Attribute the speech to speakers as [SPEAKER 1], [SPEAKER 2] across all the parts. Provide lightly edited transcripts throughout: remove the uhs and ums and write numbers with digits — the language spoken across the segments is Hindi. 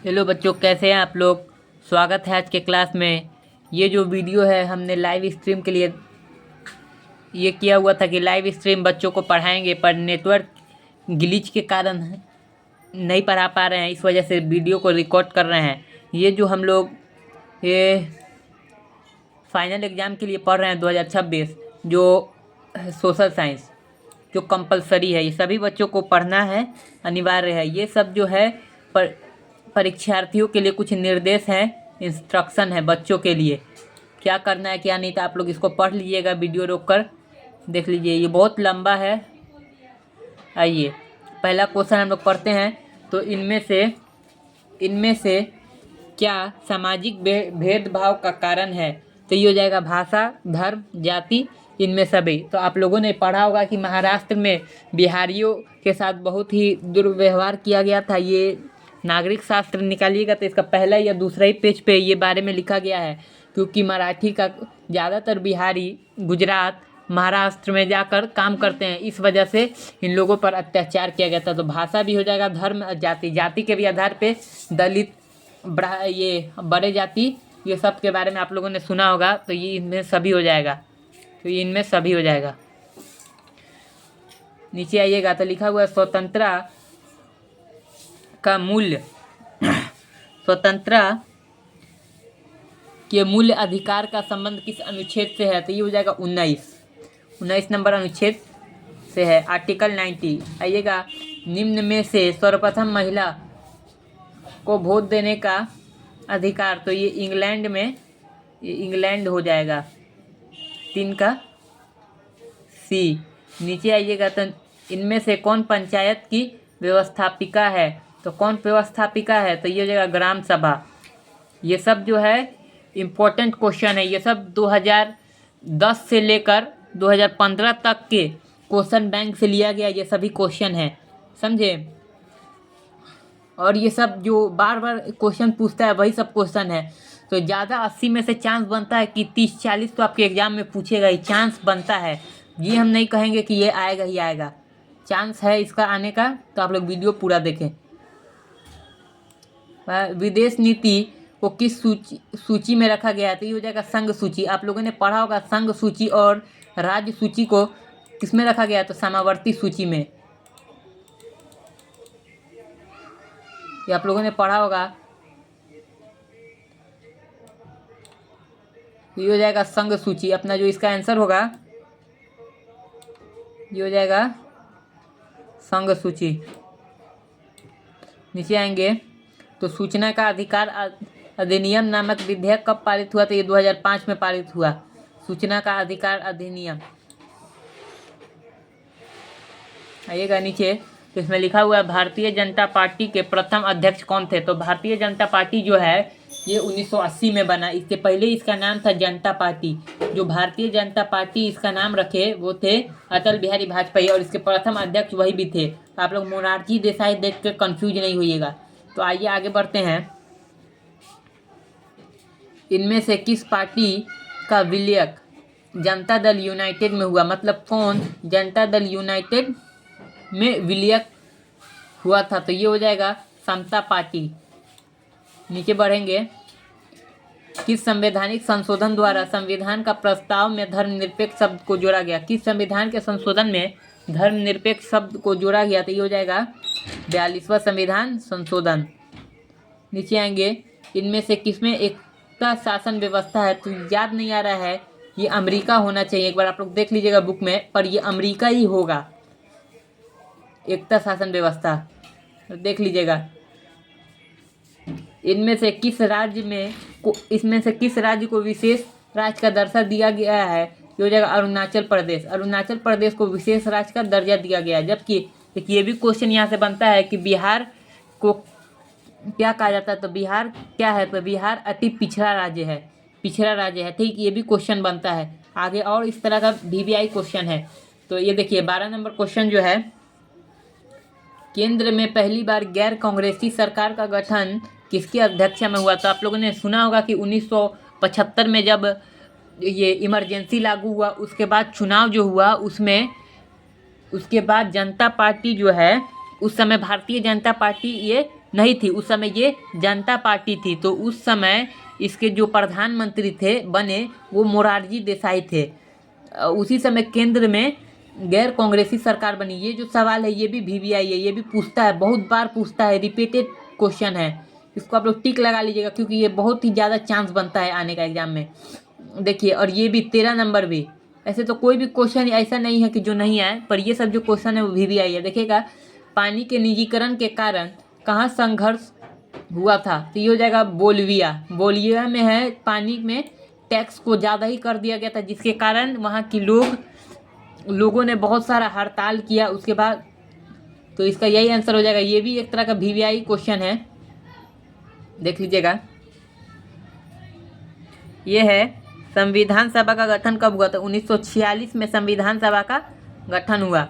[SPEAKER 1] हेलो बच्चों, कैसे हैं आप लोग। स्वागत है आज के क्लास में। ये जो वीडियो है हमने लाइव स्ट्रीम के लिए ये किया हुआ था कि लाइव स्ट्रीम बच्चों को पढ़ाएंगे, पर नेटवर्क ग्लिच के कारण नहीं पढ़ा पा रहे हैं। इस वजह से वीडियो को रिकॉर्ड कर रहे हैं। ये जो हम लोग ये फाइनल एग्ज़ाम के लिए पढ़ रहे हैं 2026, जो सोशल साइंस जो कंपलसरी है, ये सभी बच्चों को पढ़ना है, अनिवार्य है। ये सब जो है परीक्षार्थियों के लिए कुछ निर्देश हैं, इंस्ट्रक्शन है बच्चों के लिए, क्या करना है क्या नहीं। तो आप लोग इसको पढ़ लीजिएगा, वीडियो रोक कर देख लीजिए, ये बहुत लंबा है। आइए पहला क्वेश्चन हम लोग पढ़ते हैं। तो इनमें से क्या सामाजिक भेदभाव का कारण है। तो ये हो जाएगा भाषा, धर्म, जाति, इनमें सभी। तो आप लोगों ने पढ़ा होगा कि महाराष्ट्र में बिहारियों के साथ बहुत ही दुर्व्यवहार किया गया था। ये नागरिक शास्त्र निकालिएगा तो इसका पहला या दूसरा ही पेज पे ये बारे में लिखा गया है, क्योंकि मराठी का ज़्यादातर बिहारी गुजरात, महाराष्ट्र में जाकर काम करते हैं, इस वजह से इन लोगों पर अत्याचार किया गया था। तो भाषा भी हो जाएगा, धर्म, जाति, जाति के भी आधार पे दलित, ये बड़े जाति, ये सब के बारे में आप लोगों ने सुना होगा। तो ये इनमें सभी हो जाएगा, तो ये इनमें सभी हो जाएगा। नीचे आइएगा तो लिखा हुआ है स्वतंत्रता का मूल्य। स्वतंत्रता के मूल्य अधिकार का संबंध किस अनुच्छेद से है। तो ये हो जाएगा 19 नंबर अनुच्छेद से है, आर्टिकल 90। आइएगा, निम्न में से सर्वप्रथम महिला को वोट देने का अधिकार। तो ये इंग्लैंड हो जाएगा, 3 का सी। नीचे आइएगा तो इनमें से कौन पंचायत की व्यवस्थापिका है। तो कौन व्यवस्थापिका है। तो ये हो जाएगा ग्राम सभा। ये सब जो है इम्पोर्टेंट क्वेश्चन है। ये सब 2010 से लेकर 2015 तक के क्वेश्चन बैंक से लिया गया, ये सभी क्वेश्चन है, समझे। और ये सब जो बार बार क्वेश्चन पूछता है वही सब क्वेश्चन है। तो ज़्यादा 80 में से चांस बनता है कि 30-40 तो आपके एग्जाम में पूछेगा ही, चांस बनता है। ये हम नहीं कहेंगे कि ये आएगा ही आएगा, चांस है इसका आने का। तो आप लोग वीडियो पूरा देखें। विदेश नीति को किस सूची में रखा गया है। तो ये हो जाएगा संघ सूची। आप लोगों ने पढ़ा होगा संघ सूची और राज्य सूची को किस में रखा गया है। तो समावर्ती सूची में, ये आप लोगों ने पढ़ा होगा। ये हो जाएगा संघ सूची। अपना जो इसका आंसर होगा ये हो जाएगा संघ सूची। नीचे आएंगे तो सूचना का अधिकार अधिनियम नामक विधेयक कब पारित हुआ। तो ये 2005 में पारित हुआ, सूचना का अधिकार अधिनियम। आइएगा नीचे तो इसमें लिखा हुआ है भारतीय जनता पार्टी के प्रथम अध्यक्ष कौन थे। तो भारतीय जनता पार्टी जो है ये 1980 में बना। इसके पहले इसका नाम था जनता पार्टी। जो भारतीय जनता पार्टी इसका नाम रखे वो थे अटल बिहारी वाजपेयी, और इसके प्रथम अध्यक्ष वही भी थे। तो आप लोग मोरारजी देसाई देख कर कंफ्यूज नहीं होइएगा। तो आइए आगे बढ़ते हैं। इनमें से किस पार्टी का विलय जनता दल यूनाइटेड में हुआ। मतलब कौन जनता दल यूनाइटेड में विलय हुआ था। तो ये हो जाएगा समता पार्टी। नीचे बढ़ेंगे, किस संवैधानिक संशोधन द्वारा संविधान का प्रस्ताव में धर्मनिरपेक्ष शब्द को जोड़ा गया। किस संविधान के संशोधन में धर्मनिरपेक्ष शब्द को जोड़ा गया। तो ये हो जाएगा 42वां संविधान संशोधन। नीचे आएंगे, इनमें से किसमें एकता शासन व्यवस्था है। तो याद नहीं आ रहा है, ये अमेरिका होना चाहिए। एक बार आप लोग देख लीजिएगा बुक में, पर ये अमेरिका ही होगा, एकता शासन व्यवस्था देख लीजिएगा। इसमें से किस राज्य को विशेष राज्य का दर्जा दिया गया है। ये हो जाएगा अरुणाचल प्रदेश। अरुणाचल प्रदेश को विशेष राज्य का दर्जा दिया गया है। जबकि ये भी क्वेश्चन यहाँ से बनता है कि बिहार को क्या कहा जाता है। तो बिहार क्या है। तो बिहार अति पिछड़ा राज्य है, ठीक। ये भी क्वेश्चन बनता है आगे, और इस तरह का VVI क्वेश्चन है। तो ये देखिए 12 नंबर क्वेश्चन जो है, केंद्र में पहली बार गैर कांग्रेसी सरकार का गठन किसकी अध्यक्षता में हुआ। तो आप लोगों ने सुना होगा कि 1975 में जब ये इमरजेंसी लागू हुआ, उसके बाद चुनाव जो हुआ उसमें, उसके बाद जनता पार्टी जो है, उस समय भारतीय जनता पार्टी ये नहीं थी, उस समय ये जनता पार्टी थी। तो उस समय इसके जो प्रधानमंत्री थे बने वो मोरारजी देसाई थे। उसी समय केंद्र में गैर कांग्रेसी सरकार बनी। ये जो सवाल है ये भी वीवीआई है, ये भी पूछता है, बहुत बार पूछता है, रिपीटेड क्वेश्चन है। इसको आप लोग टिक लगा लीजिएगा क्योंकि ये बहुत ही ज़्यादा चांस बनता है आने का एग्जाम में। देखिए, और ये भी 13 नंबर भी। ऐसे तो कोई भी क्वेश्चन ऐसा नहीं है कि जो नहीं आए, पर ये सब जो क्वेश्चन है वो वीवीआई है। देखिएगा, पानी के निजीकरण के कारण कहाँ संघर्ष हुआ था, तो ये हो जाएगा बोलिविया। बोलिविया में है, पानी में टैक्स को ज़्यादा ही कर दिया गया था, जिसके कारण वहाँ की लोगों ने बहुत सारा हड़ताल किया उसके बाद। तो इसका यही आंसर हो जाएगा। ये भी एक तरह का वीवीआई क्वेश्चन है, देख लीजिएगा। ये है संविधान सभा का गठन कब हुआ था। 1946 में संविधान सभा का गठन हुआ।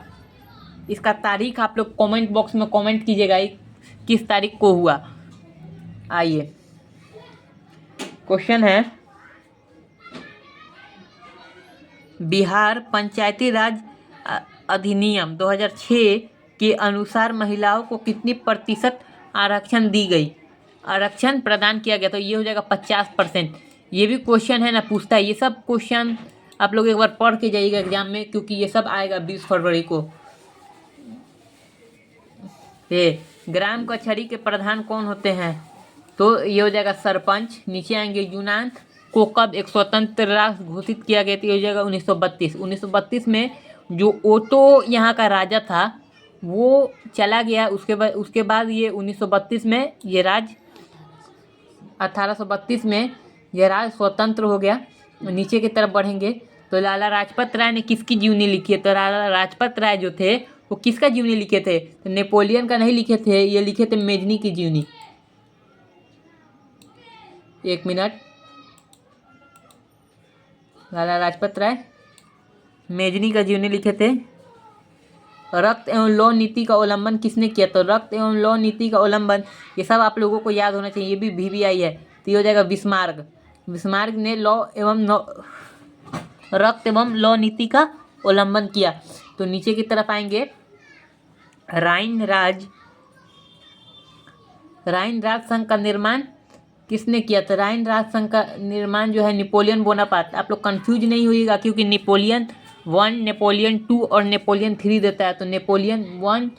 [SPEAKER 1] इसका तारीख आप लोग कमेंट बॉक्स में कमेंट कीजिएगा किस तारीख को हुआ। आइए, क्वेश्चन है, बिहार पंचायती राज अधिनियम 2006 के अनुसार महिलाओं को कितनी प्रतिशत आरक्षण दी गई, आरक्षण प्रदान किया गया। तो ये हो जाएगा 50%। ये भी क्वेश्चन है ना, पूछता है। ये सब क्वेश्चन आप लोग एक बार पढ़ के जाइएगा एग्जाम में, क्योंकि ये सब आएगा 20 फरवरी को। ये ग्राम कचहरी के प्रधान कौन होते हैं, तो ये हो जाएगा सरपंच। नीचे आएंगे, यूनान को कब एक स्वतंत्र राष्ट्र घोषित किया गया, तो ये हो जाएगा 1932। 1932 में जो ओटो यहाँ का राजा था वो चला गया। उसके बाद ये 1932 में ये 1832 में यह राज्य स्वतंत्र हो गया। नीचे की तरफ बढ़ेंगे तो लाला लाजपत राय ने किसकी जीवनी लिखी है, तो लाला लाजपत राय जो थे वो किसका जीवनी लिखे थे, तो नेपोलियन का नहीं लिखे थे, ये लिखे थे मेजनी की जीवनी। एक मिनट, लाला लाजपत राय मेजनी का जीवनी लिखे थे। रक्त एवं लौ नीति का उल्लंघन किसने किया, तो रक्त एवं लौ नीति का उल्लंघन, ये सब आप लोगों को याद होना चाहिए। ये भी वीवीआई है, तो ये हो जाएगा बिस्मार्क। बिस्मार्क ने रक्त एवं लौ नीति का उल्लंघन किया। तो नीचे की तरफ आएंगे, राइन राज संघ का निर्माण किसने किया, तो राइन राज संघ का निर्माण जो है नेपोलियन बोनापार्ट। आप लोग कंफ्यूज नहीं होइएगा, क्योंकि नेपोलियन 1, नेपोलियन 2 और नेपोलियन 3 देता है। तो नेपोलियन 1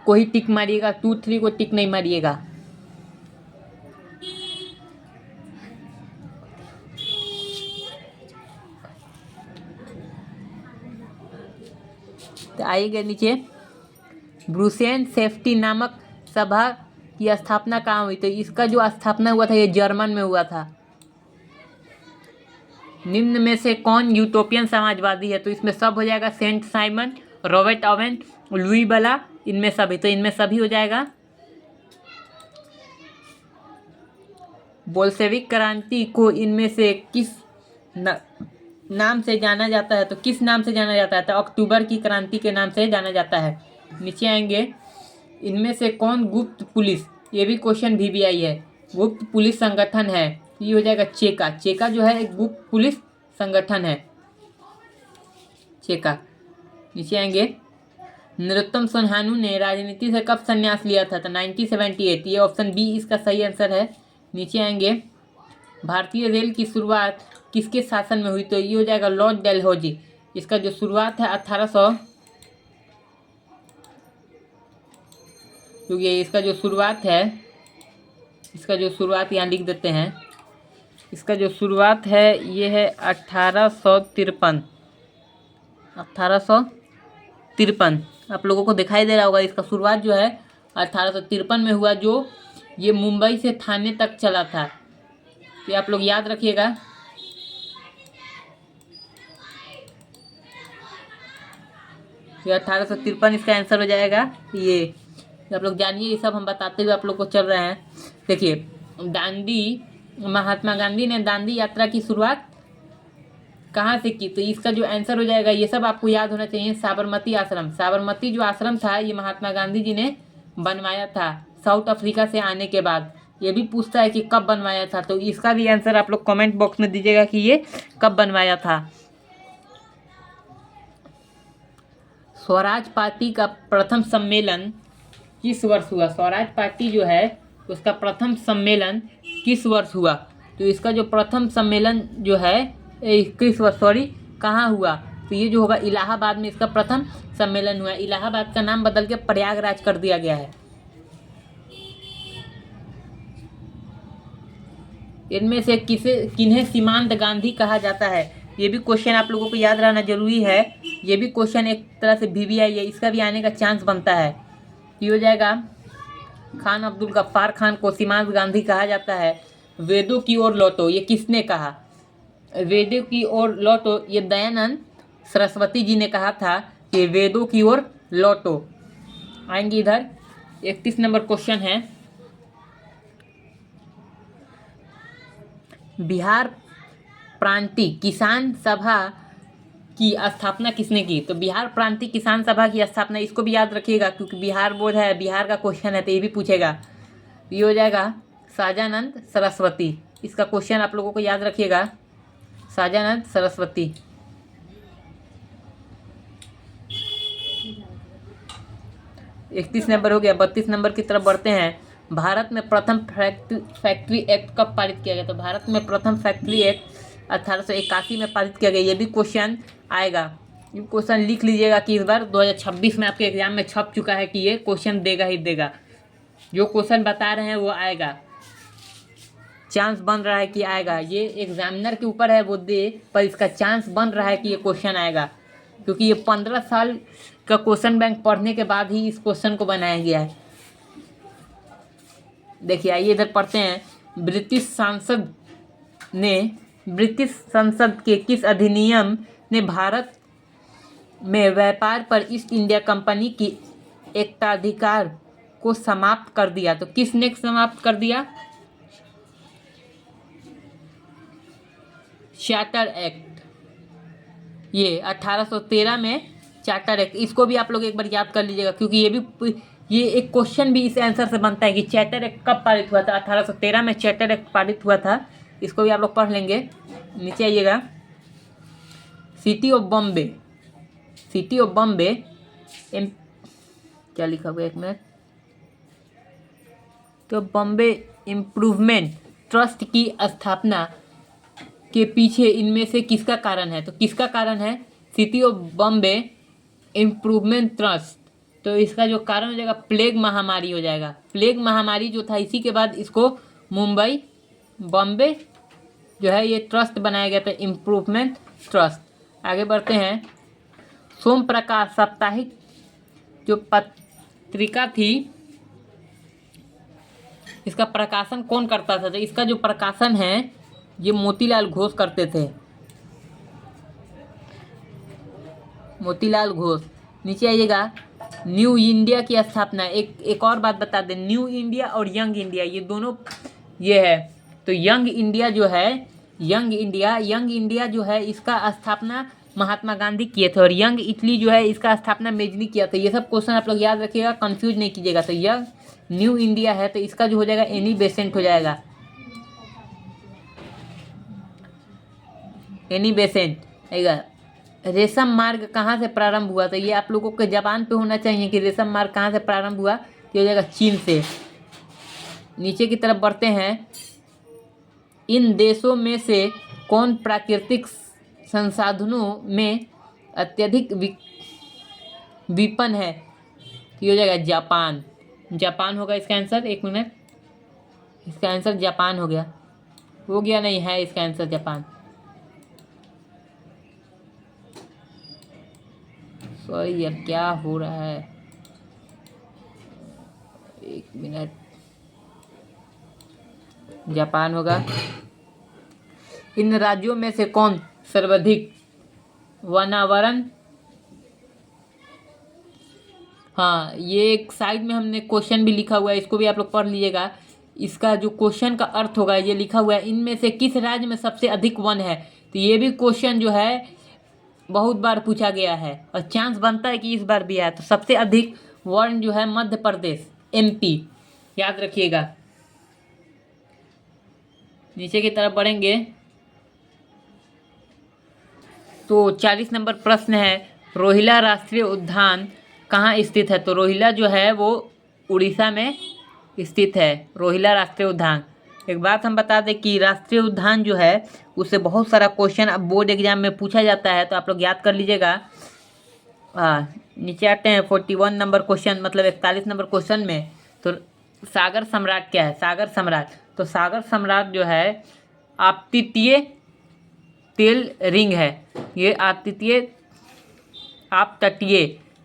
[SPEAKER 1] को ही टिक मारिएगा, 2, 3 को टिक नहीं मारिएगा। तो आइएगा नीचे, ब्रुसेन सेफ्टी नामक सभा की स्थापना कहाँ हुई, तो इसका जो स्थापना हुआ था ये जर्मन में हुआ था। निम्न में से कौन यूटोपियन समाजवादी है, तो इसमें सब हो जाएगा, Saint Simon, Robert Owen, Louis Blanc, इनमें सभी। तो इनमें सभी हो जाएगा। बोल्शेविक क्रांति को इनमें से किस नाम से जाना जाता है, तो किस नाम से जाना जाता है, तो अक्टूबर की क्रांति के नाम से जाना जाता है। नीचे आएंगे, इनमें से कौन गुप्त पुलिस, ये भी क्वेश्चन वीवीआई है, गुप्त पुलिस संगठन है, ये हो जाएगा चेका। चेका जो है एक गुप्त पुलिस संगठन है, चेका। नीचे आएंगे, नरोत्तम सोनहानू ने राजनीति से कब संन्यास लिया था, तो 1978। ये ऑप्शन बी इसका सही आंसर है। नीचे आएंगे, भारतीय रेल की शुरुआत किसके शासन में हुई, तो ये हो जाएगा लॉर्ड डलहौजी। इसका जो शुरुआत है 1800, क्योंकि इसका जो शुरुआत यहाँ लिख देते हैं। इसका जो शुरुआत है ये है 1853। आप लोगों को दिखाई दे रहा होगा। इसका शुरुआत जो है 1853 में हुआ, जो ये मुंबई से थाने तक चला था। ये आप लोग याद रखिएगा। ये 1853 इसका आंसर हो जाएगा। ये आप लोग जानिए, ये सब हम बताते हुए आप लोग को चल रहे हैं। देखिए, महात्मा गांधी ने दांडी यात्रा की शुरुआत कहाँ से की, तो इसका जो आंसर हो जाएगा, ये सब आपको याद होना चाहिए, साबरमती आश्रम। साबरमती जो आश्रम था ये महात्मा गांधी जी ने बनवाया था साउथ अफ्रीका से आने के बाद। ये भी पूछता है कि कब बनवाया था, तो इसका भी आंसर आप लोग कमेंट बॉक्स में दीजिएगा कि ये कब बनवाया था। स्वराज पार्टी का प्रथम सम्मेलन किस वर्ष हुआ, स्वराज पार्टी जो है उसका प्रथम सम्मेलन किस वर्ष हुआ। तो इसका जो प्रथम सम्मेलन जो है किस वर्ष कहाँ हुआ, तो ये जो होगा इलाहाबाद में इसका प्रथम सम्मेलन हुआ। इलाहाबाद का नाम बदल के प्रयागराज कर दिया गया है। इनमें से किन्हें सीमांत गांधी कहा जाता है, ये भी क्वेश्चन आप लोगों को याद रहना जरूरी है। ये भी क्वेश्चन एक तरह से VVI है, इसका भी आने का चांस बनता है। ये हो जाएगा खान अब्दुल गफ्फार खान को सीमांत गांधी कहा जाता है। वेदों की ओर लौटो, ये किसने कहा, वेदों की ओर लौटो ये दयानंद सरस्वती जी ने कहा था कि वेदों की ओर लौटो। आएंगे इधर 31 नंबर क्वेश्चन है, बिहार प्रांतीय किसान सभा की स्थापना किसने की। तो बिहार प्रांतीय किसान सभा की स्थापना, इसको भी याद रखिएगा क्योंकि बिहार बोर्ड है, बिहार का क्वेश्चन है तो ये भी पूछेगा। ये हो जाएगा साजानंद सरस्वती, इसका क्वेश्चन आप लोगों को याद रखिएगा, साजानंद सरस्वती। इकतीस नंबर हो गया। 32 नंबर की तरफ बढ़ते हैं। भारत में प्रथम फैक्ट्री एक्ट कब पारित किया गया। तो भारत में प्रथम फैक्ट्री एक्ट 1881 में पारित किया गया। ये भी क्वेश्चन आएगा, ये क्वेश्चन लिख लीजिएगा कि इस बार 2026 में आपके एग्जाम में छप चुका है कि ये क्वेश्चन देगा ही देगा। जो क्वेश्चन बता रहे हैं वो आएगा, चांस बन रहा है कि आएगा। ये एग्जामिनर के ऊपर है वो दे, पर इसका चांस बन रहा है कि ये क्वेश्चन आएगा क्योंकि ये 15 साल का क्वेश्चन बैंक पढ़ने के बाद ही इस क्वेश्चन को बनाया गया है। देखिए आइए इधर पढ़ते हैं। ब्रिटिश संसद के किस अधिनियम ने भारत में व्यापार पर ईस्ट इंडिया कंपनी की एकाधिकार को समाप्त कर दिया। तो किसने समाप्त कर दिया, चार्टर एक्ट। ये 1813 में चार्टर एक्ट, इसको भी आप लोग एक बार याद कर लीजिएगा क्योंकि ये एक क्वेश्चन भी इस आंसर से बनता है कि चार्टर एक्ट कब पारित हुआ था। 1813 में चार्टर एक्ट पारित हुआ था, इसको भी आप लोग पढ़ लेंगे। नीचे आइएगा, सिटी ऑफ बॉम्बे क्या लिखा हुआ है, एक मिनट। तो बॉम्बे इम्प्रूवमेंट ट्रस्ट की स्थापना के पीछे इनमें से किसका कारण है। तो किसका कारण है, city of Bombay improvement trust. तो इसका जो कारण हो जाएगा प्लेग महामारी हो जाएगा। प्लेग महामारी जो था, इसी के बाद इसको मुंबई बॉम्बे जो है ये ट्रस्ट बनाया गया था, इम्प्रूवमेंट ट्रस्ट। आगे बढ़ते हैं। सोम प्रकाश साप्ताहिक जो पत्रिका थी, इसका प्रकाशन कौन करता था। तो इसका जो प्रकाशन है ये मोतीलाल घोष करते थे, मोतीलाल घोष। नीचे आइएगा, न्यू इंडिया की स्थापना। एक और बात बता दें, न्यू इंडिया और यंग इंडिया ये दोनों ये है। तो यंग इंडिया जो है इसका स्थापना महात्मा गांधी किए थे और यंग इटली जो है इसका स्थापना मेजनी किया था। ये सब क्वेश्चन आप लोग याद रखिएगा, कंफ्यूज नहीं कीजिएगा। तो यंग न्यू इंडिया है तो इसका जो हो जाएगा एनी बेसेंट हो जाएगा, एनी बेसेंट आएगा। रेशम मार्ग कहाँ से प्रारंभ हुआ। तो ये आप लोगों के जबान पे होना चाहिए कि रेशम मार्ग कहाँ से प्रारंभ हुआ। ये हो जाएगा चीन से। नीचे की तरफ बढ़ते हैं। इन देशों में से कौन प्राकृतिक संसाधनों में अत्यधिक विपन्न है। ये हो जाएगा जापान। जापान होगा इसका आंसर। एक मिनट, इसका आंसर जापान हो गया नहीं है इसका आंसर जापान। सॉरी यार, क्या हो रहा है, एक मिनट, जापान होगा। इन राज्यों में से कौन सर्वाधिक वातावरण, हाँ ये एक साइड में हमने क्वेश्चन भी लिखा हुआ है, इसको भी आप लोग पढ़ लीजिएगा। इसका जो क्वेश्चन का अर्थ होगा ये लिखा हुआ है, इनमें से किस राज्य में सबसे अधिक वन है। तो ये भी क्वेश्चन जो है बहुत बार पूछा गया है और चांस बनता है कि इस बार भी आए। तो सबसे अधिक वन जो है मध्य प्रदेश, MP, याद रखिएगा। नीचे की तरफ बढ़ेंगे तो 40 नंबर प्रश्न है, रोहिला राष्ट्रीय उद्यान कहाँ स्थित है। तो रोहिला जो है वो उड़ीसा में स्थित है रोहिला राष्ट्रीय उद्यान। एक बात हम बता दें कि राष्ट्रीय उद्यान जो है उससे बहुत सारा क्वेश्चन अब बोर्ड एग्जाम में पूछा जाता है, तो आप लोग याद कर लीजिएगा। नीचे आते हैं 41 नंबर क्वेश्चन, मतलब 41 नंबर क्वेश्चन में। तो सागर सम्राट क्या है? सागर सम्राट, तो सागर सम्राट जो है आपतितीय तेल रिंग है। ये अपतटीय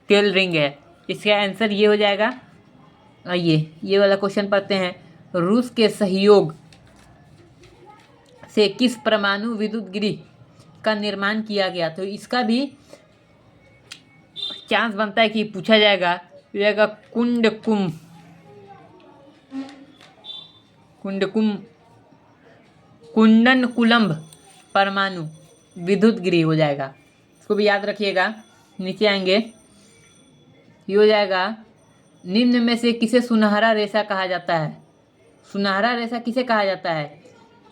[SPEAKER 1] तेल रिंग है। इसका आंसर ये हो जाएगा। आइए ये वाला क्वेश्चन पढ़ते हैं। रूस के सहयोग से किस परमाणु विद्युत गृह का निर्माण किया गया? तो इसका भी चांस बनता है कि पूछा जाएगा। कुंडनकुलम परमाणु विद्युत गृह हो जाएगा, इसको भी याद रखिएगा। नीचे आएंगे, ये हो जाएगा। निम्न में से किसे सुनहरा रेशा कहा जाता है? सुनहरा रेशा किसे कहा जाता है?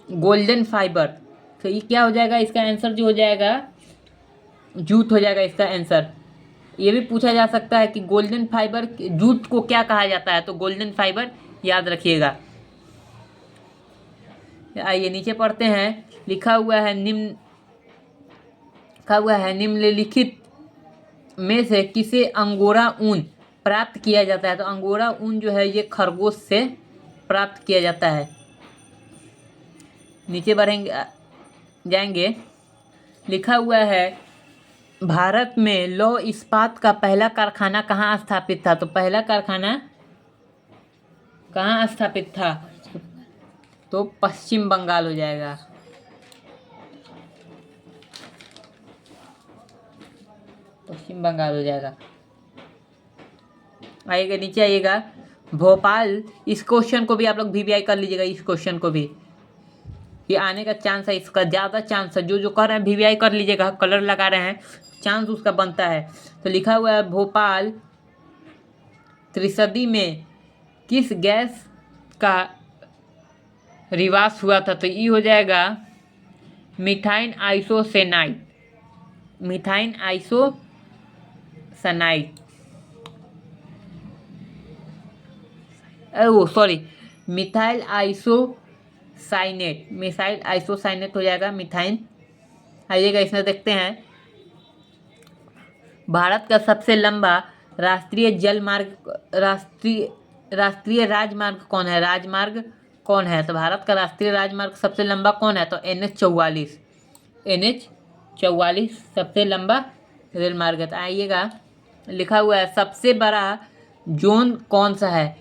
[SPEAKER 1] Golden fibre. तो ये क्या हो जाएगा? इसका आंसर जो हो जाएगा जूट हो जाएगा इसका आंसर। ये भी पूछा जा सकता है कि गोल्डन फाइबर जूट को क्या कहा जाता है, तो गोल्डन फाइबर याद रखिएगा। आइए नीचे पढ़ते हैं। लिखा हुआ है निम्नलिखित में से किसे अंगोरा ऊन प्राप्त किया जाता है? तो अंगोरा ऊन जो है ये खरगोश से प्राप्त किया जाता है। नीचे बढ़ेंगे जाएंगे, लिखा हुआ है भारत में लौह इस्पात का पहला कारखाना कहाँ स्थापित था? तो पहला कारखाना कहाँ स्थापित था? तो पश्चिम बंगाल हो जाएगा। पश्चिम बंगाल हो जाएगा। आइएगा नीचे आइएगा, भोपाल। इस क्वेश्चन को भी आप लोग VVI कर लीजिएगा। इस क्वेश्चन को भी ये आने का चांस है, इसका ज़्यादा चांस है। जो कर रहे हैं VVI कर लीजिएगा, कलर लगा रहे हैं, चांस उसका बनता है। तो लिखा हुआ है भोपाल त्रिशदी में किस गैस का रिवास हुआ था? तो ये हो जाएगा मिथाइन आइसोसेनाइड। मिथाइन आइसोसाइनेट, मिथाइल आइसोसाइनेट हो जाएगा मिथाइन। आइएगा इसमें देखते हैं, भारत का सबसे लंबा राष्ट्रीय राजमार्ग कौन है? राजमार्ग कौन है? तो भारत का राष्ट्रीय राजमार्ग सबसे लंबा कौन है? तो NH 44 सबसे लंबा रेल मार्ग है। तो आइएगा, लिखा हुआ है सबसे बड़ा जोन कौन सा है?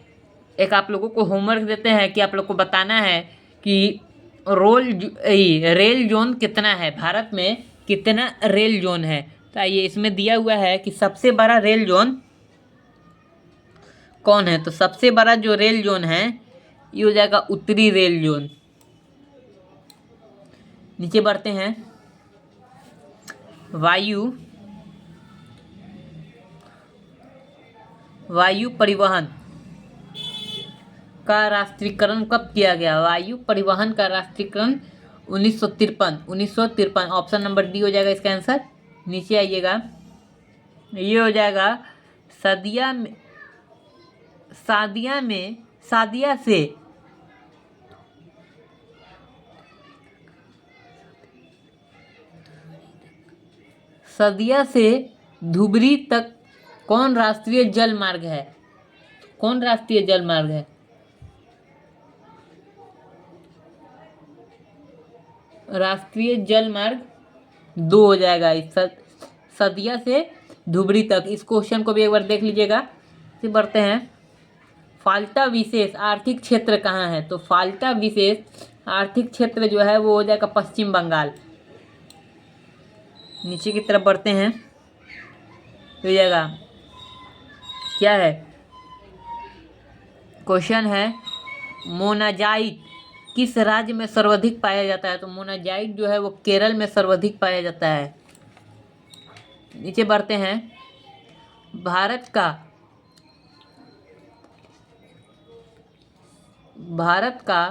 [SPEAKER 1] एक आप लोगों को होमवर्क देते हैं कि आप लोग को बताना है कि रेल जोन कितना है, भारत में कितना रेल जोन है। तो आइए इसमें दिया हुआ है कि सबसे बड़ा रेल जोन कौन है? तो सबसे बड़ा जो रेल जोन है ये हो जाएगा उत्तरी रेल जोन। नीचे बढ़ते हैं, वायु परिवहन का राष्ट्रीयकरण कब किया गया? वायु परिवहन का राष्ट्रीयकरण 1953। ऑप्शन नंबर डी हो जाएगा इसका आंसर। नीचे आइएगा, ये हो जाएगा सदिया से धुबरी तक कौन राष्ट्रीय जल मार्ग है? कौन राष्ट्रीय जल मार्ग है? राष्ट्रीय जल मार्ग 2 हो जाएगा। सदिया से धुबरी तक। इस क्वेश्चन को भी एक बार देख लीजिएगा। फिर बढ़ते हैं, फाल्टा विशेष आर्थिक क्षेत्र कहाँ है? तो फाल्टा विशेष आर्थिक क्षेत्र जो है वो हो जाएगा पश्चिम बंगाल। नीचे की तरफ बढ़ते हैं, हो जाएगा क्या है? क्वेश्चन है मोनाजाइट किस राज्य में सर्वाधिक पाया जाता है? तो मोनाजाइट जो है वो केरल में सर्वाधिक पाया जाता है। नीचे बढ़ते हैं, भारत का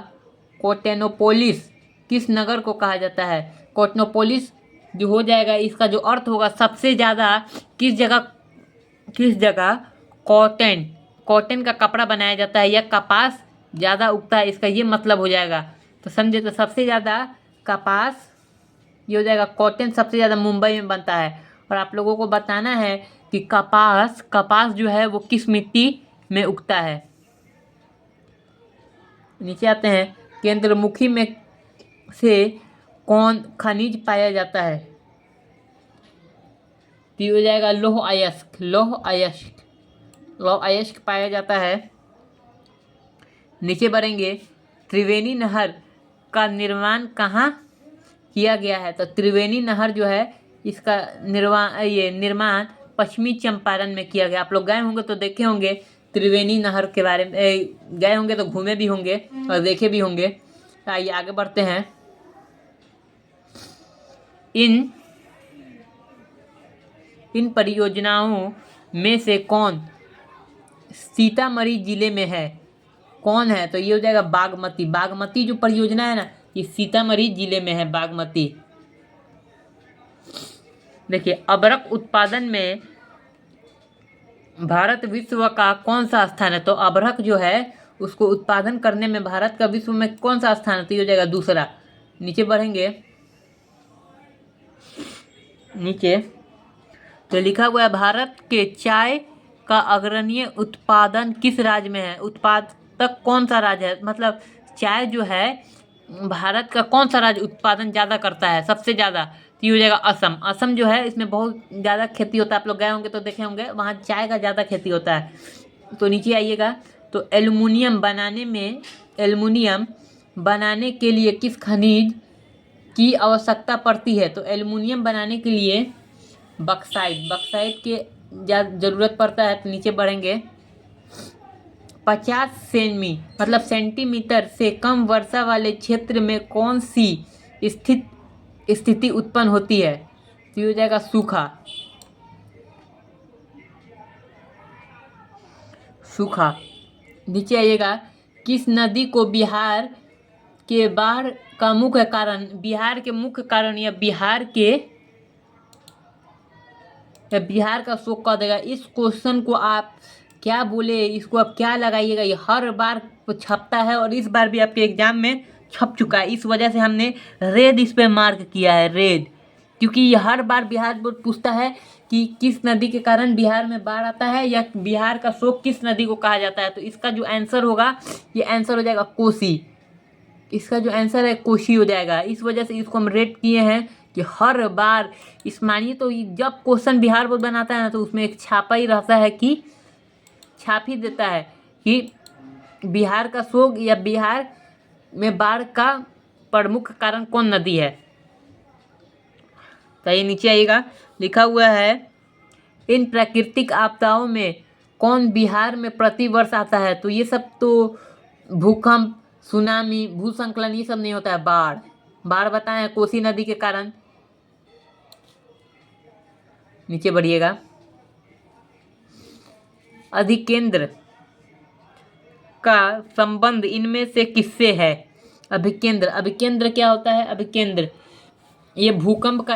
[SPEAKER 1] कोटेनोपोलिस किस नगर को कहा जाता है? कोटेनोपोलिस जो हो जाएगा, इसका जो अर्थ होगा सबसे ज़्यादा किस जगह कॉटन कॉटन का कपड़ा बनाया जाता है या कपास ज़्यादा उगता है, इसका ये मतलब हो जाएगा। तो समझे, तो सबसे ज़्यादा कपास ये हो जाएगा, कॉटन सबसे ज़्यादा मुंबई में बनता है। और आप लोगों को बताना है कि कपास जो है वो किस मिट्टी में उगता है। नीचे आते हैं, केंद्रमुखी में से कौन खनिज पाया जाता है? तो ये हो जाएगा लौह अयस्क पाया जाता है। नीचे बढ़ेंगे, त्रिवेणी नहर का निर्माण कहाँ किया गया है? तो त्रिवेणी नहर जो है इसका निर्माण पश्चिमी चंपारण में किया गया। आप लोग गए होंगे तो देखे होंगे त्रिवेणी नहर के बारे में, गए होंगे तो घूमे भी होंगे और देखे भी होंगे। तो आइए आगे बढ़ते हैं। इन परियोजनाओं में से कौन सीतामढ़ी जिले में है? कौन है? तो ये हो जाएगा बागमती जो परियोजना है ना, ये सीतामढ़ी जिले में है, बागमती। देखिए, अबरक उत्पादन में भारत विश्व का कौन सा स्थान है? तो अबरक जो है उसको उत्पादन करने में भारत का विश्व में कौन सा स्थान है? तो ये हो जाएगा दूसरा। नीचे बढ़ेंगे, नीचे तो लिखा हुआ है, भारत के चाय का अग्रणीय उत्पादन किस राज्य में है? उत्पादक कौन सा राज्य है? मतलब चाय जो है भारत का कौन सा राज्य उत्पादन ज़्यादा करता है, सबसे ज़्यादा? तो ये हो जाएगा असम जो है, इसमें बहुत ज़्यादा खेती होता है। आप लोग गए होंगे तो देखे होंगे, वहाँ चाय का ज़्यादा खेती होता है। तो नीचे आइएगा, तो एल्युमिनियम बनाने के लिए किस खनिज की आवश्यकता पड़ती है? तो एल्युमिनियम बनाने के लिए बक्साइट के ज़रूरत पड़ता है। तो नीचे बढ़ेंगे, 50 सेंटीमीटर से कम वर्षा वाले क्षेत्र में कौन सी स्थिति उत्पन्न होती है? तो ये हो जाएगा सूखा। नीचे आइएगा, किस नदी को बिहार के बाढ़ का मुख्य कारण या बिहार का शोक कह देगा? इस क्वेश्चन को आप क्या बोले, इसको आप क्या लगाइएगा? ये हर बार छपता है और इस बार भी आपके एग्जाम में छप चुका है। इस वजह से हमने रेड इस पे मार्क किया है, रेड, क्योंकि ये हर बार बिहार बोर्ड पूछता है कि किस नदी के कारण बिहार में बाढ़ आता है या बिहार का शोक किस नदी को कहा जाता है। तो इसका जो आंसर होगा, ये आंसर हो जाएगा कोसी। इसका जो आंसर है कोसी हो जाएगा। इस वजह से इसको हम रेट किए हैं कि हर बार इस मानिए, तो जब क्वेश्चन बिहार बोर्ड बनाता है ना, तो उसमें एक छापा ही रहता है कि छाप ही देता है कि बिहार का शोक या बिहार में बाढ़ का प्रमुख कारण कौन नदी है। तो ये नीचे आइएगा, लिखा हुआ है, इन प्राकृतिक आपदाओं में कौन बिहार में प्रतिवर्ष आता है? तो ये सब तो भूकंप, सुनामी, भूस्खलन, ये सब नहीं होता है। बाढ़ बताएं कोसी नदी के कारण। नीचे बढ़िएगा, अधिकेंद्र का संबंध इनमें से किससे है? अभिकेंद्र क्या होता है? अभिकेंद्र ये भूकंप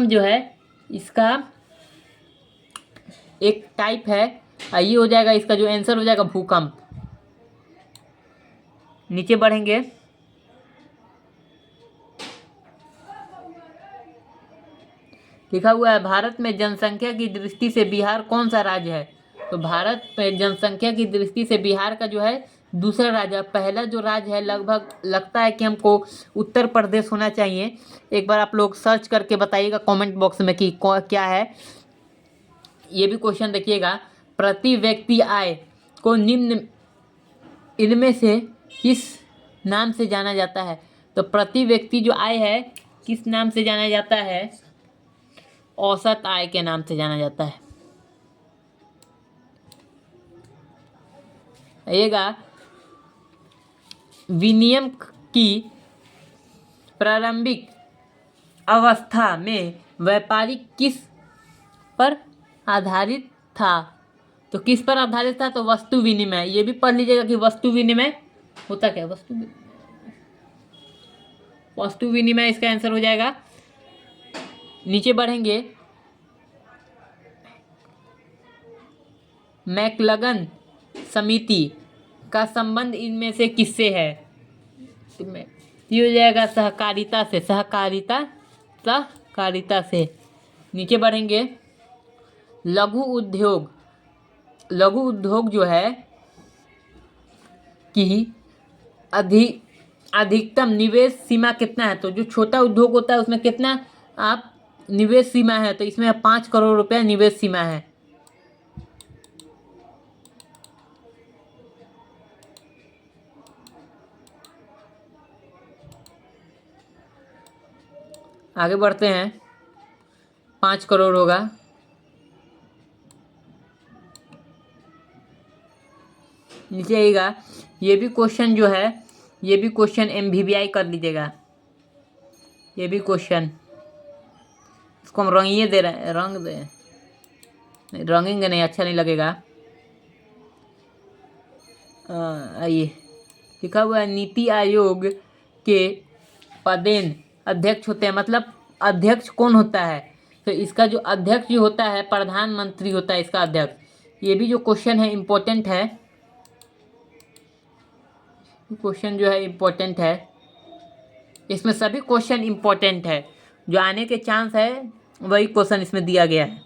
[SPEAKER 1] जो है इसका एक टाइप है। ये हो जाएगा, इसका जो आंसर हो जाएगा भूकंप। नीचे बढ़ेंगे, लिखा हुआ है, भारत में जनसंख्या की दृष्टि से बिहार कौन सा राज्य है? तो भारत में जनसंख्या की दृष्टि से बिहार का जो है दूसरा राज्य। पहला जो राज्य है, लगभग लगता है कि हमको उत्तर प्रदेश होना चाहिए। एक बार आप लोग सर्च करके बताइएगा कमेंट बॉक्स में कि क्या है। ये भी क्वेश्चन देखिएगा, प्रति व्यक्ति आय को निम्न इनमें से किस नाम से जाना जाता है? तो प्रति व्यक्ति जो आय है किस नाम से जाना जाता है? औसत आय के नाम से जाना जाता है। आइएगा, विनिमय की प्रारंभिक अवस्था में व्यापारी किस पर आधारित था? तो किस पर आधारित था? तो वस्तु विनिमय। ये भी पढ़ लीजिएगा कि वस्तु विनिमय होता क्या? वस्तु विनिमय इसका आंसर हो जाएगा। नीचे बढ़ेंगे, मैकलगन समिति का संबंध इनमें से किससे है? तो ये हो जाएगा सहकारिता से, सहकारिता से। नीचे बढ़ेंगे, लघु उद्योग जो है कि अधिकतम निवेश सीमा कितना है? तो जो छोटा उद्योग होता है उसमें कितना आप निवेश सीमा है? तो इसमें 5 करोड़ रुपया निवेश सीमा है। आगे बढ़ते हैं, 5 करोड़ होगा। नीचे आइएगा, ये भी क्वेश्चन जो है, ये भी क्वेश्चन MVVI कर लीजिएगा। ये भी क्वेश्चन, इसको हम रंगिए दे रहे हैं, रंग दे, रंगेंगे नहीं, अच्छा नहीं लगेगा। आइए, लिखा हुआ है नीति आयोग के पदेन अध्यक्ष होते हैं। मतलब अध्यक्ष कौन होता है? तो इसका जो अध्यक्ष जो होता है प्रधानमंत्री होता है इसका अध्यक्ष। ये भी जो क्वेश्चन है इम्पोर्टेंट है, क्वेश्चन जो है इम्पोर्टेंट है, इसमें सभी क्वेश्चन इम्पोर्टेंट है, जो आने के चांस है वही क्वेश्चन इसमें दिया गया है।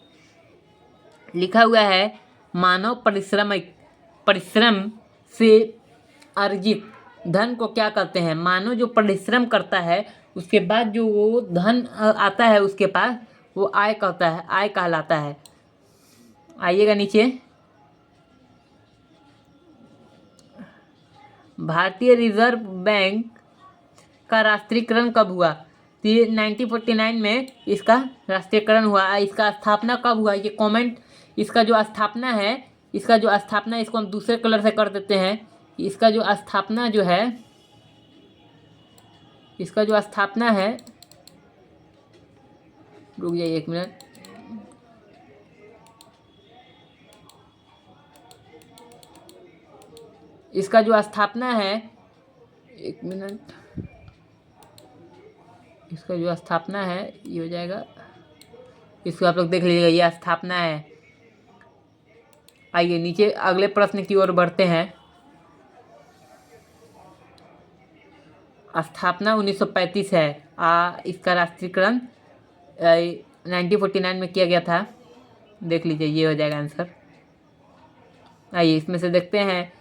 [SPEAKER 1] लिखा हुआ है मानव परिश्रम से अर्जित धन को क्या कहते हैं? मानव जो परिश्रम करता है उसके बाद जो वो धन आता है उसके पास, वो आय कहता है, आय कहलाता है। आइएगा नीचे, भारतीय रिजर्व बैंक का राष्ट्रीयकरण कब हुआ? तो ये 1949 में इसका राष्ट्रीयकरण हुआ। इसका स्थापना कब हुआ? ये कमेंट, इसका जो स्थापना है, इसको हम दूसरे कलर से कर देते हैं। इसका जो स्थापना जो है, रुक जाइए 1 मिनट, इसका जो स्थापना है, 1 मिनट, इसका जो स्थापना है ये हो जाएगा, इसको आप लोग देख लीजिएगा, ये स्थापना है। आइए नीचे अगले प्रश्न की ओर बढ़ते हैं। स्थापना 1935 है, इसका राष्ट्रीयकरण 1949 में किया गया था। देख लीजिए, ये हो जाएगा आंसर। आइए इसमें से देखते हैं,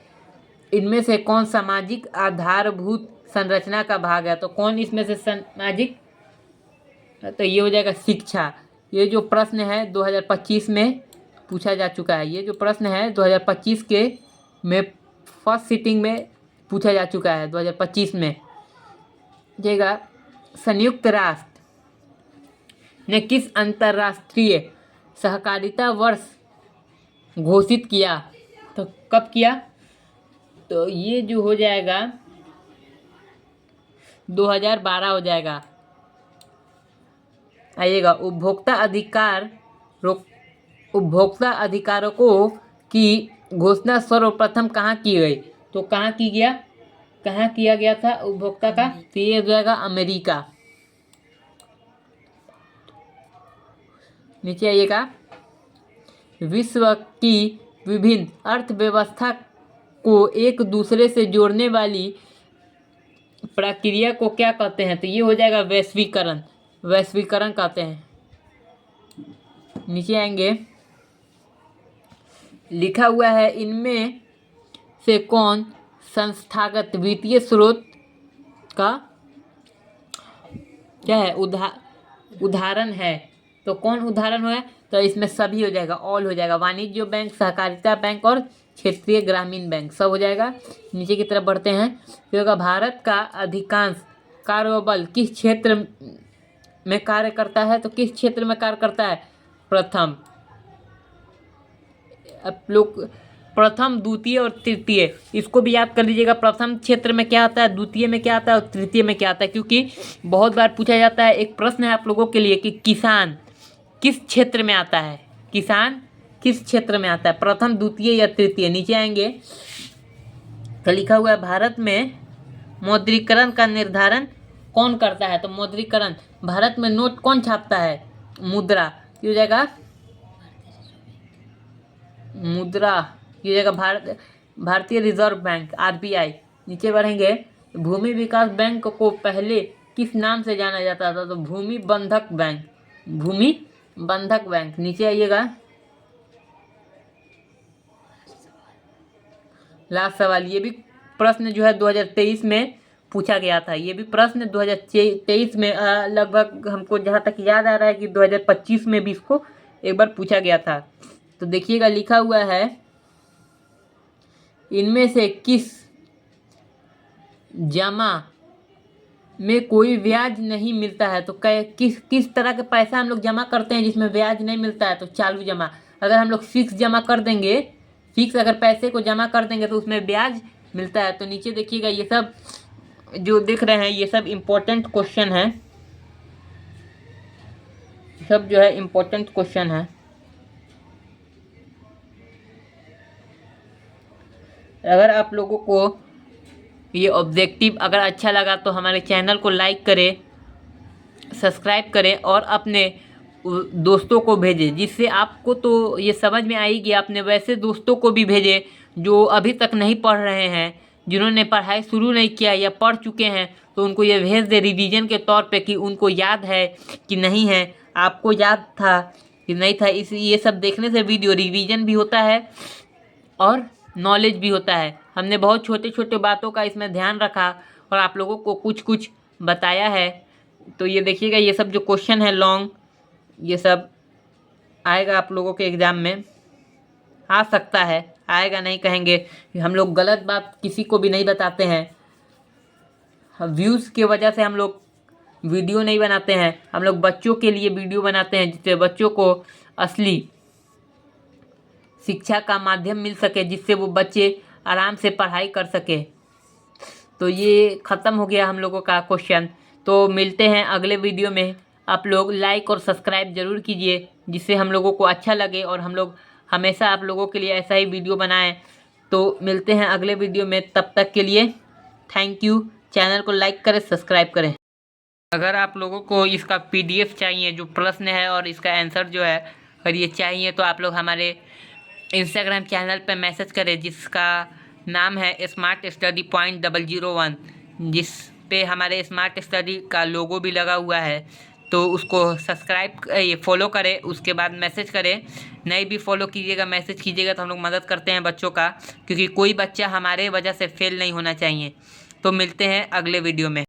[SPEAKER 1] इनमें से कौन सामाजिक आधारभूत संरचना का भाग है? तो कौन इसमें से सामाजिक? तो ये हो जाएगा शिक्षा। ये जो प्रश्न है 2025 में पूछा जा चुका है। ये जो प्रश्न है 2025 के में फर्स्ट सिटिंग में पूछा जा चुका है 2025 में। देखिएगा, संयुक्त राष्ट्र ने किस अंतर्राष्ट्रीय सहकारिता वर्ष घोषित किया? तो कब किया? तो ये जो हो जाएगा 2012 हो जाएगा। आइएगा, उपभोक्ता अधिकारों की घोषणा सर्वप्रथम कहाँ की गई? तो कहाँ किया गया था उपभोक्ता का? तो ये हो जाएगा अमेरिका। नीचे आइएगा, विश्व की विभिन्न अर्थव्यवस्था को एक दूसरे से जोड़ने वाली प्रक्रिया को क्या कहते हैं? तो ये हो जाएगा वैश्वीकरण कहते हैं। नीचे आएंगे, लिखा हुआ है इनमें से कौन संस्थागत वित्तीय स्रोत का क्या है उदाहरण है? तो कौन उदाहरण है? तो इसमें सभी हो जाएगा, ऑल हो जाएगा। वाणिज्य बैंक, सहकारिता बैंक और क्षेत्रीय ग्रामीण बैंक सब हो जाएगा। नीचे की तरफ बढ़ते हैं, तो होगा भारत का अधिकांश कार्यबल किस क्षेत्र में कार्य करता है? तो किस क्षेत्र में कार्य करता है? प्रथम, अब लोग प्रथम, द्वितीय और तृतीय, इसको भी याद कर लीजिएगा। प्रथम क्षेत्र में क्या आता है, द्वितीय में क्या आता है और तृतीय में क्या आता है, क्योंकि बहुत बार पूछा जाता है। एक प्रश्न है आप लोगों के लिए कि किसान किस क्षेत्र में आता है? किसान किस क्षेत्र में आता है, प्रथम, द्वितीय या तृतीय? नीचे आएंगे तो लिखा हुआ है भारत में मौद्रीकरण का निर्धारण कौन करता है? तो मौद्रीकरण, भारत में नोट कौन छापता है? मुद्रा। हो जाएगा मुद्रा की जगह भारतीय रिजर्व बैंक RBI। नीचे बढ़ेंगे, भूमि विकास बैंक को पहले किस नाम से जाना जाता था? तो भूमि बंधक बैंक, भूमि बंधक बैंक। नीचे आइएगा, लास्ट सवाल, ये भी प्रश्न जो है 2023 में पूछा गया था। ये भी प्रश्न 2023 में लगभग हमको जहाँ तक याद आ रहा है कि 2025 में भी इसको एक बार पूछा गया था। तो देखिएगा, लिखा हुआ है, इनमें से किस जमा में कोई ब्याज नहीं मिलता है? तो किस तरह के पैसा हम लोग जमा करते हैं जिसमें ब्याज नहीं मिलता है? तो चालू जमा। अगर हम लोग फिक्स जमा कर देंगे, फिक्स अगर पैसे को जमा कर देंगे तो उसमें ब्याज मिलता है। तो नीचे देखिएगा, ये सब जो दिख रहे हैं ये सब इम्पोर्टेंट क्वेश्चन है, सब जो है इम्पोर्टेंट क्वेश्चन है। अगर आप लोगों को ये ऑब्जेक्टिव अगर अच्छा लगा तो हमारे चैनल को लाइक करें, सब्सक्राइब करें और अपने दोस्तों को भेजें, जिससे आपको तो ये समझ में आएगी। अपने वैसे दोस्तों को भी भेजें जो अभी तक नहीं पढ़ रहे हैं, जिन्होंने पढ़ाई शुरू नहीं किया या पढ़ चुके हैं, तो उनको ये भेज दे रिवीजन के तौर पे कि उनको याद है कि नहीं है, आपको याद था कि नहीं था। ये सब देखने से वीडियो रिवीजन भी होता है और नॉलेज भी होता है। हमने बहुत छोटे छोटे बातों का इसमें ध्यान रखा और आप लोगों को कुछ कुछ बताया है। तो ये देखिएगा, ये सब जो क्वेश्चन है लॉन्ग, ये सब आएगा आप लोगों के एग्ज़ाम में, आ सकता है, आएगा नहीं कहेंगे। हम लोग गलत बात किसी को भी नहीं बताते हैं। व्यूज़ की वजह से हम लोग वीडियो नहीं बनाते हैं, हम लोग बच्चों के लिए वीडियो बनाते हैं, जिससे बच्चों को असली शिक्षा का माध्यम मिल सके, जिससे वो बच्चे आराम से पढ़ाई कर सके। तो ये ख़त्म हो गया हम लोगों का क्वेश्चन। तो मिलते हैं अगले वीडियो में। आप लोग लाइक और सब्सक्राइब ज़रूर कीजिए, जिससे हम लोगों को अच्छा लगे और हम लोग हमेशा आप लोगों के लिए ऐसा ही वीडियो बनाएं। तो मिलते हैं अगले वीडियो में, तब तक के लिए थैंक यू। चैनल को लाइक करें, सब्सक्राइब करें। अगर आप लोगों को इसका PDF चाहिए, जो प्रश्न है और इसका आंसर जो है, अगर ये चाहिए तो आप लोग हमारे इंस्टाग्राम चैनल पर मैसेज करें, जिसका नाम है स्मार्ट स्टडी पॉइंट 001, जिस पे हमारे स्मार्ट स्टडी का लोगो भी लगा हुआ है। तो उसको ये फॉलो करें, उसके बाद मैसेज करें। नहीं भी फॉलो कीजिएगा, मैसेज कीजिएगा, तो हम लोग मदद करते हैं बच्चों का, क्योंकि कोई बच्चा हमारे वजह से फेल नहीं होना चाहिए। तो मिलते हैं अगले वीडियो में।